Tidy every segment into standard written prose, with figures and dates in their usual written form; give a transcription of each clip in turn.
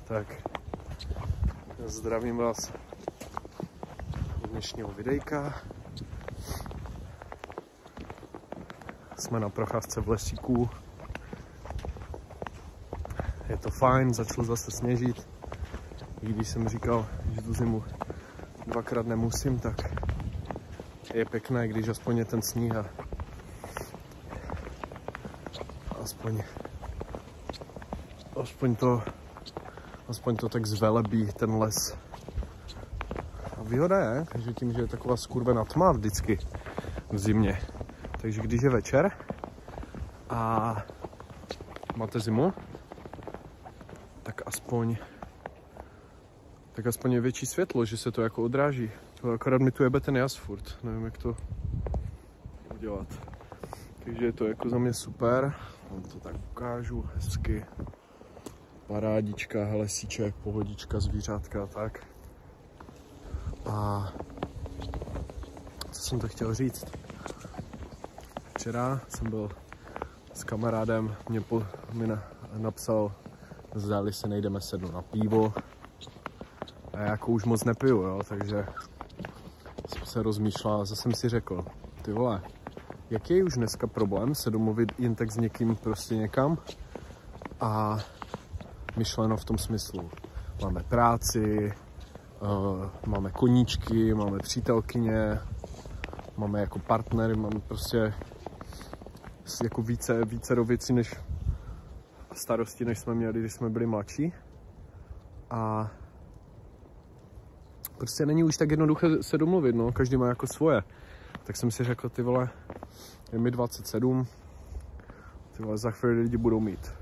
Tak, zdravím vás od dnešního videjka. Jsme na procházce v lesíku. Je to fajn, začalo zase sněžit. I když jsem říkal, že tu zimu dvakrát nemusím, tak je pěkné, když aspoň je ten sníh a aspoň to tak zvelebí ten les. A výhoda je, že tím, že je taková skurvená tma vždycky v zimě, takže když je večer a máte zimu, tak aspoň je větší světlo, že se to jako odráží. To akorát mi tu jebe ten jas furt, nevím, jak to udělat. Takže je to jako za mě super, vám to tak ukážu hezky. Parádička, lesíček, pohodička, zvířátka a tak. A co jsem to chtěl říct? Včera jsem byl s kamarádem, mi napsal, zdali se nejdeme sednout na pivo. A já jako už moc nepiju, jo, takže jsem se rozmýšlel a zase jsem si řekl, ty vole, jaký je už dneska problém se domluvit jen tak s někým prostě někam a myšleno v tom smyslu, máme práci, máme koníčky, máme přítelkyně, máme jako partnery, máme prostě jako více věcí než starosti, než jsme měli, když jsme byli mladší. A prostě není už tak jednoduché se domluvit, no, každý má jako svoje. Tak jsem si řekl, ty vole, je mi 27, ty vole, za chvíli lidi budou mít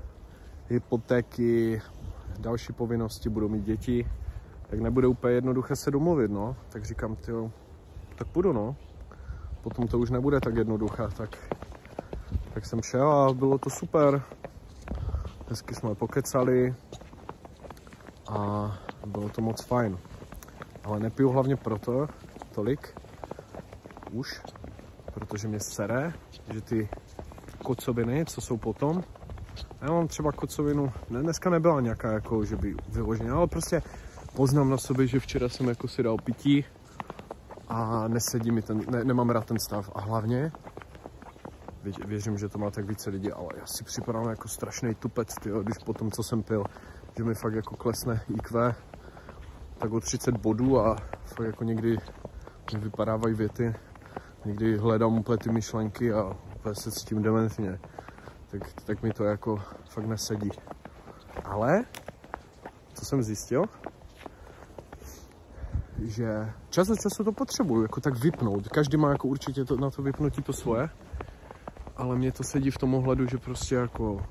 hypotéky, další povinnosti, budou mít děti, tak nebude úplně jednoduché se domluvit, no. Tak říkám, tyjo, tak půjdu, no. Potom to už nebude tak jednoduché, tak jsem šel a bylo to super. Hezky jsme pokecali a bylo to moc fajn. Ale nepiju hlavně proto tolik už, protože mě sere, že ty kocoviny, co jsou potom, já mám třeba kocovinu, dneska nebyla nějaká jako, že by vyloženě, ale prostě poznám na sobě, že včera jsem jako si dal pití a nesedí mi nemám rád ten stav a hlavně věřím, že to má tak více lidí, ale já si připadám jako strašný tupec, tyjo, když po tom, co jsem pil, že mi fakt jako klesne IQ tak o 30 bodů a fakt jako někdy mi vypadávají věty, někdy hledám úplně ty myšlenky a úplně se s tím dementně, tak mi to jako fakt nesedí. Ale, co jsem zjistil, že čas od času to potřebuju, jako tak vypnout. Každý má jako určitě na to vypnutí to svoje, ale mně to sedí v tom ohledu, že prostě jako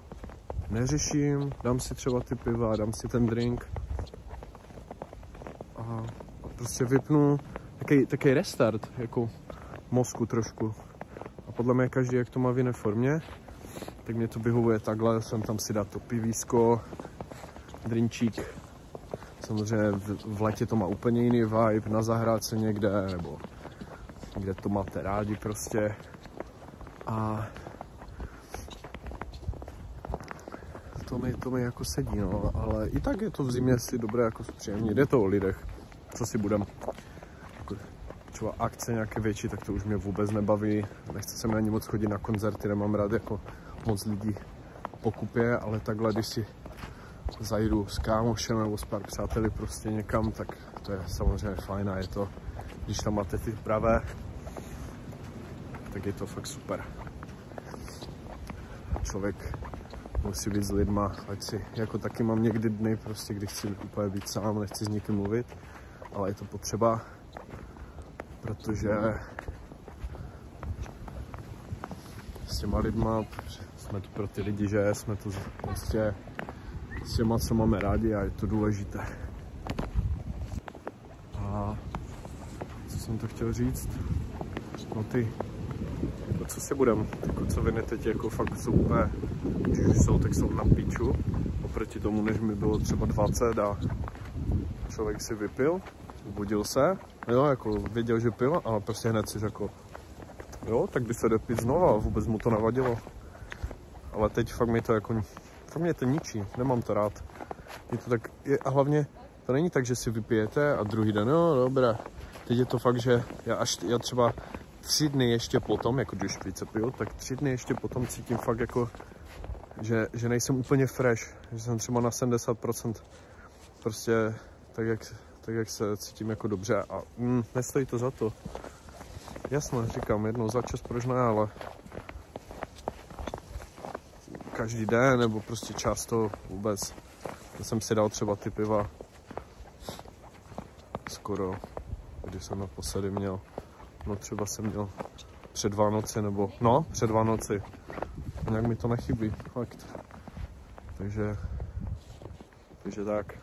neřeším, dám si třeba ty piva, dám si ten drink a prostě vypnu takový restart, jako mozku trošku. A podle mě každý, jak to má v jiné formě, tak mě to vyhovuje takhle, jsem tam si dát to pivísko, drinčík. Samozřejmě v létě to má úplně jiný vibe, na zahrádce někde, nebo kde to máte rádi prostě. A to mi jako sedí, no, ale i tak je to v zimě si dobré jako zpříjemnit. Jde to o lidech, co si budem. Jako, třeba akce nějaké větší, tak to už mě vůbec nebaví. Nechce se mi ani moc chodit na koncerty, nemám rád jako moc lidí po kupě, ale takhle, když si zajdu s kámošem nebo s pár přáteli prostě někam, tak to je samozřejmě fajn a je to, když tam máte ty pravé, tak je to fakt super. Člověk musí být s lidma, ať si, jako taky mám někdy dny, prostě když chci úplně být sám, nechci s nikým mluvit, ale je to potřeba, protože s těma lidma, jsme tu pro ty lidi, že jsme tu prostě s těma, co máme rádi a je to důležité. A co jsem to chtěl říct? No jako co si budem, ty kocoviny teď jako fakt jsou úplně, když už jsou, tak jsou na piču, oproti tomu, než mi bylo třeba 20 a člověk si vypil, budil se, jo, jako věděl, že pil, ale prostě hned si řekl, jo, tak by se jde pít znova, vůbec mu to nevadilo. Ale teď fakt mi to jako, fakt mě to ničí, nemám to rád. Je to tak, a hlavně to není tak, že si vypijete a druhý den, no dobré. Teď je to fakt, že já třeba 3 dny ještě potom, jako když více piju, tak 3 dny ještě potom cítím fakt jako, že nejsem úplně fresh, že jsem třeba na 70%, prostě tak jak se cítím jako dobře a nestojí to za to. Jasně, říkám, jednou za čas, proč ne, ale každý den nebo prostě často vůbec. Já jsem si dal třeba ty piva skoro, když jsem naposledy měl, no třeba jsem měl před Vánoci nebo, no před Vánoci. Nějak mi to nechybí, fakt. Takže tak.